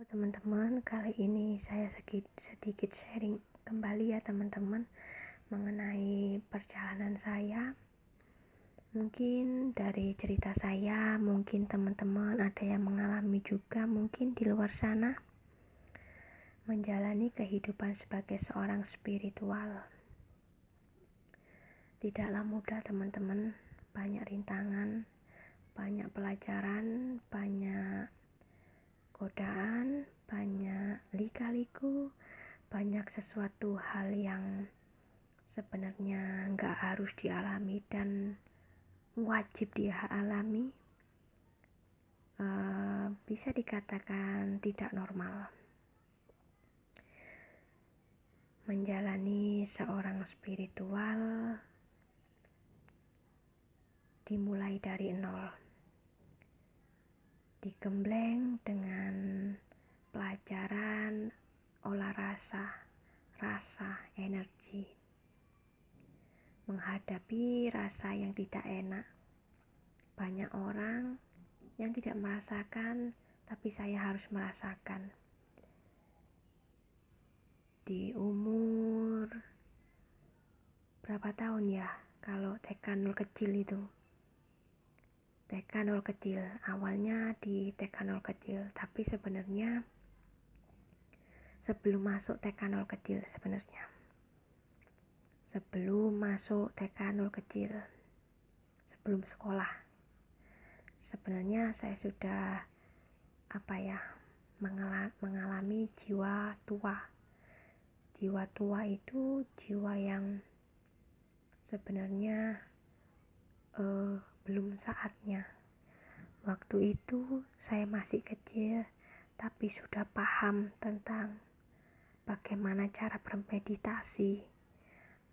Teman-teman, kali ini saya sedikit sharing kembali ya teman-teman mengenai perjalanan saya. Mungkin dari cerita saya, mungkin teman-teman ada yang mengalami juga mungkin di luar sana menjalani kehidupan sebagai seorang spiritual. Tidaklah mudah teman-teman, banyak rintangan, banyak pelajaran, banyak godaan, banyak lika-liku, banyak sesuatu hal yang sebenarnya nggak harus dialami dan wajib dialami. Bisa dikatakan tidak normal. Menjalani seorang spiritual dimulai dari nol, digembleng dengan pelajaran olah rasa, energi, menghadapi rasa yang tidak enak. Banyak orang yang tidak merasakan, tapi saya harus merasakan. Di umur berapa tahun ya, kalau TK 0 kecil itu? TK 0 kecil, awalnya di TK 0 kecil, tapi sebenarnya sebelum masuk TK 0 kecil sebelum masuk TK 0 kecil, sebelum sekolah, sebenarnya saya sudah mengalami jiwa tua. Jiwa tua itu jiwa yang sebenarnya belum saatnya. Waktu itu saya masih kecil, tapi sudah paham tentang bagaimana cara bermeditasi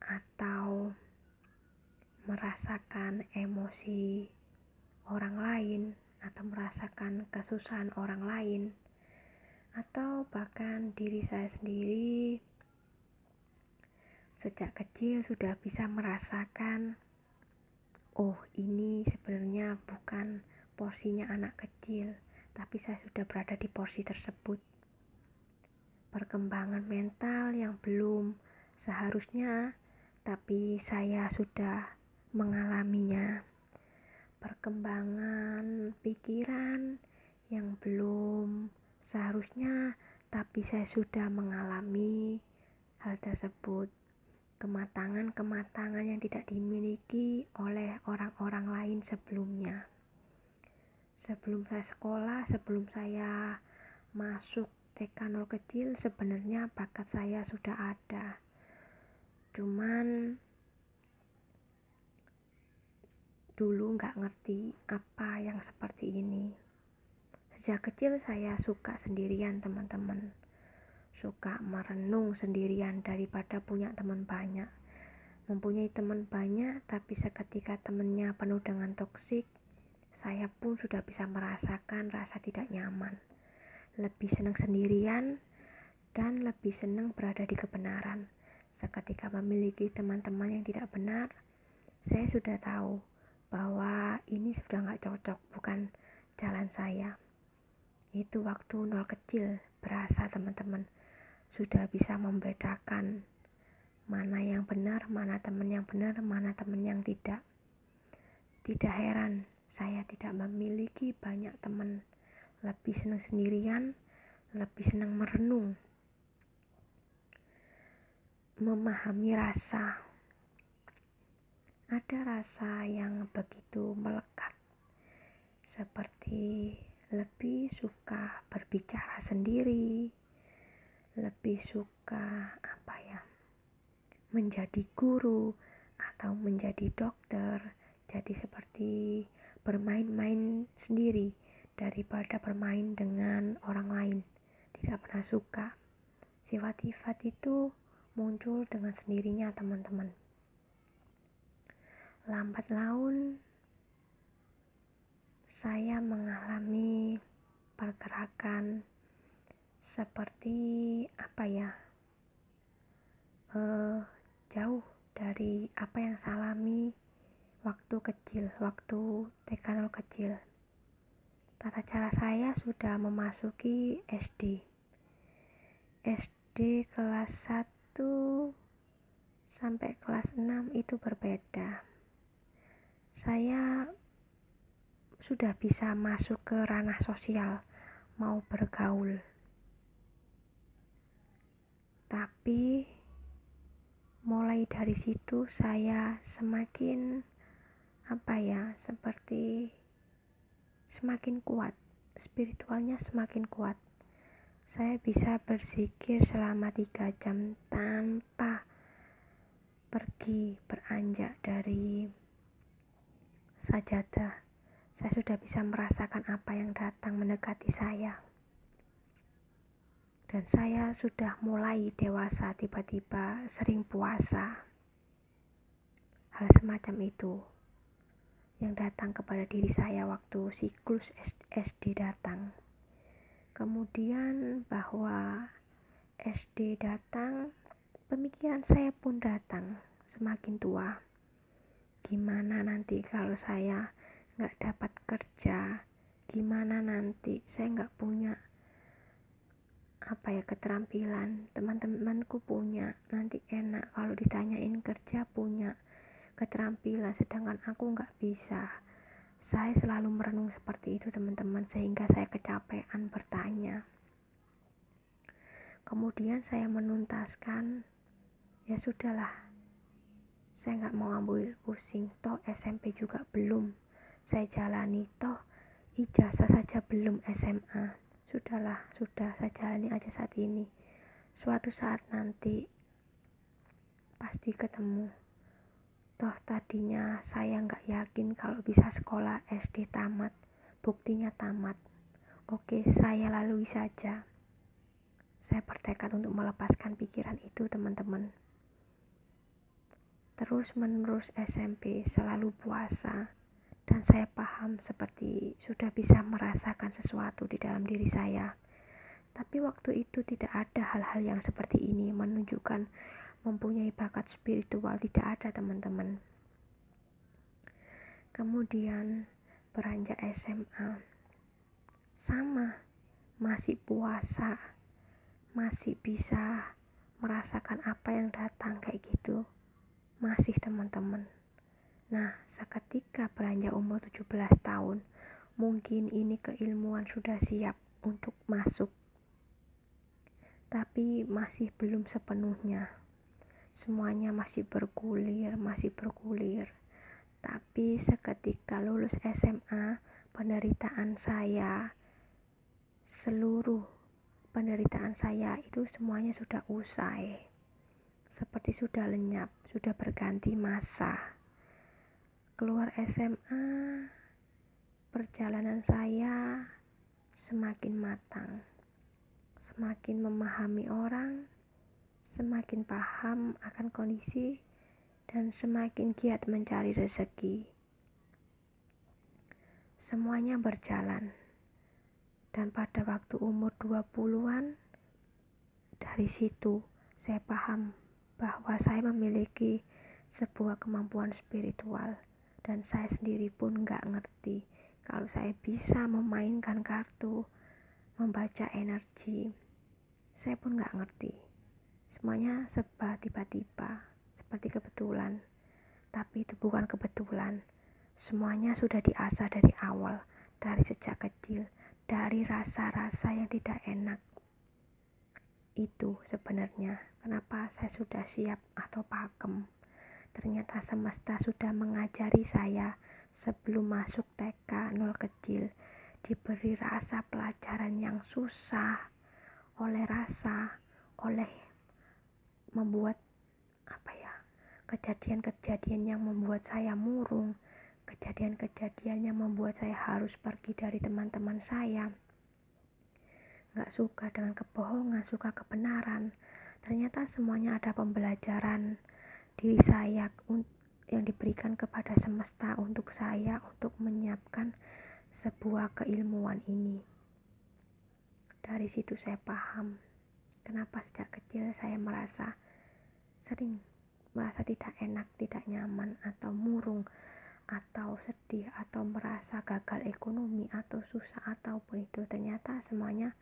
atau merasakan emosi orang lain, atau merasakan kesusahan orang lain, atau bahkan diri saya sendiri. Sejak kecil sudah bisa merasakan, oh ini sebenarnya bukan porsinya anak kecil, tapi saya sudah berada di porsi tersebut. Perkembangan mental yang belum seharusnya, tapi saya sudah mengalaminya. Perkembangan pikiran yang belum seharusnya, tapi saya sudah mengalami hal tersebut. Kematangan yang tidak dimiliki oleh orang-orang lain sebelumnya. Sebelum saya sekolah, sebelum saya masuk TK 0 kecil, sebenarnya bakat saya sudah ada. Cuman dulu gak ngerti apa yang seperti ini. Sejak kecil saya suka sendirian teman-teman. Suka merenung sendirian daripada punya teman banyak. Mempunyai teman banyak, tapi seketika temannya penuh dengan toksik, saya pun sudah bisa merasakan rasa tidak nyaman. Lebih senang sendirian dan lebih senang berada di kebenaran. Seketika memiliki teman-teman yang tidak benar, saya sudah tahu bahwa ini sudah gak cocok, bukan jalan saya. Itu waktu 0 kecil berasa teman-teman, sudah bisa membedakan mana yang benar, mana teman yang benar, mana teman yang tidak. Tidak heran saya tidak memiliki banyak teman. Lebih senang sendirian, lebih senang merenung, memahami rasa. Ada rasa yang begitu melekat, seperti lebih suka berbicara sendiri, lebih suka menjadi guru atau menjadi dokter. Jadi seperti bermain-main sendiri daripada bermain dengan orang lain. Tidak pernah suka. Sifat-sifat itu muncul dengan sendirinya teman-teman. Lambat laun saya mengalami pergerakan seperti jauh dari apa yang saya alami waktu kecil, waktu TK 0 kecil. Tata cara saya sudah memasuki SD. SD kelas 1 sampai kelas 6 itu berbeda. Saya sudah bisa masuk ke ranah sosial, mau bergaul. Tapi mulai dari situ saya semakin seperti semakin kuat, spiritualnya semakin kuat. Saya bisa berzikir selama 3 jam tanpa pergi beranjak dari sajadah. Saya sudah bisa merasakan apa yang datang mendekati saya. Dan saya sudah mulai dewasa, tiba-tiba sering puasa. Hal semacam itu yang datang kepada diri saya waktu siklus SD datang. Kemudian bahwa SD datang, pemikiran saya pun datang semakin tua. Gimana nanti kalau saya gak dapat kerja? Gimana nanti saya gak punya keterampilan? Teman-temanku punya, nanti enak kalau ditanyain kerja, punya keterampilan, sedangkan aku gak bisa. Saya selalu merenung seperti itu, teman-teman, sehingga saya kecapean bertanya. Kemudian saya menuntaskan, ya sudahlah, saya gak mau ambil pusing, toh SMP juga belum saya jalani, toh ijazah saja belum SMA. Sudah saya jalani aja saat ini. Suatu saat nanti pasti ketemu. Toh tadinya saya gak yakin kalau bisa sekolah SD tamat, buktinya tamat. Oke, saya lalui saja. Saya bertekad untuk melepaskan pikiran itu, teman-teman. Terus menerus SMP selalu puasa, dan saya paham seperti sudah bisa merasakan sesuatu di dalam diri saya. Tapi waktu itu tidak ada hal-hal yang seperti ini menunjukkan mempunyai bakat spiritual, tidak ada, teman-teman. Kemudian beranjak SMA, sama, masih puasa, masih bisa merasakan apa yang datang kayak gitu, masih, teman-teman. Nah, seketika beranjak umur 17 tahun, mungkin ini keilmuan sudah siap untuk masuk, tapi masih belum sepenuhnya. Semuanya masih bergulir. Tapi seketika lulus SMA, seluruh penderitaan saya itu semuanya sudah usai. Seperti sudah lenyap, sudah berganti masa. Keluar SMA, perjalanan saya semakin matang, semakin memahami orang, semakin paham akan kondisi, dan semakin giat mencari rezeki. Semuanya berjalan. Dan pada waktu umur 20-an, dari situ saya paham bahwa saya memiliki sebuah kemampuan spiritual, dan saya sendiri pun gak ngerti kalau saya bisa memainkan kartu, membaca energi. Saya pun gak ngerti. Semuanya serba tiba-tiba, seperti kebetulan. Tapi itu bukan kebetulan. Semuanya sudah diasah dari awal, dari sejak kecil, dari rasa-rasa yang tidak enak. Itu sebenarnya kenapa saya sudah siap atau pakem. Ternyata semesta sudah mengajari saya sebelum masuk TK 0 kecil, diberi rasa pelajaran yang susah, oleh membuat kejadian-kejadian yang membuat saya murung, kejadian-kejadian yang membuat saya harus pergi dari teman-teman saya, gak suka dengan kebohongan, suka kebenaran. Ternyata semuanya ada pembelajaran diri saya yang diberikan kepada semesta untuk saya, untuk menyiapkan sebuah keilmuan ini. Dari situ saya paham kenapa sejak kecil saya sering merasa tidak enak, tidak nyaman, atau murung, atau sedih atau merasa gagal ekonomi atau susah ataupun itu, ternyata semuanya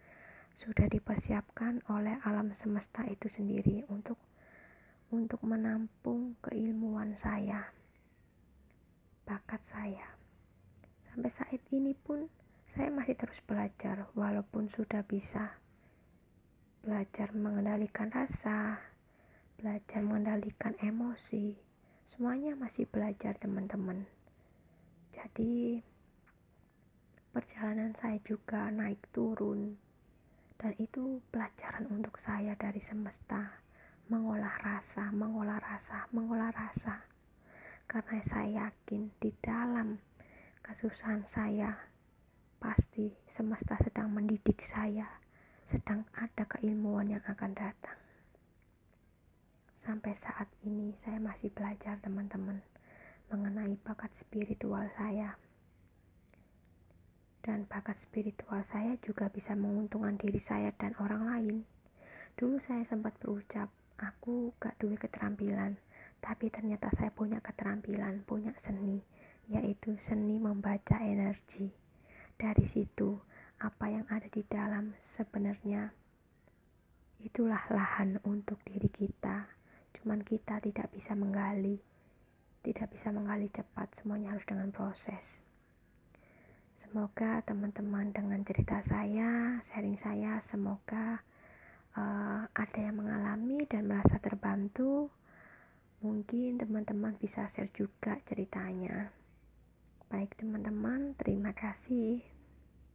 sudah dipersiapkan oleh alam semesta itu sendiri untuk menampung keilmuan saya, bakat saya. Sampai saat ini pun saya masih terus belajar, walaupun sudah bisa belajar mengendalikan rasa, belajar mengendalikan emosi, semuanya masih belajar teman-teman. Jadi perjalanan saya juga naik turun, dan itu pelajaran untuk saya dari semesta, mengolah rasa, karena saya yakin di dalam kesusahan saya pasti semesta sedang mendidik saya, sedang ada keilmuan yang akan datang. Sampai saat ini saya masih belajar teman-teman mengenai bakat spiritual saya. Dan bakat spiritual saya juga bisa menguntungkan diri saya dan orang lain. Dulu saya sempat berucap, aku gak duwe keterampilan, tapi ternyata saya punya keterampilan, punya seni, yaitu seni membaca energi. Dari situ, apa yang ada di dalam sebenarnya itulah lahan untuk diri kita. Cuman kita tidak bisa menggali cepat, semuanya harus dengan proses. Semoga teman-teman dengan cerita saya, sharing saya, semoga ada yang mengalami dan merasa terbantu. Mungkin teman-teman bisa share juga ceritanya. Baik teman-teman, terima kasih.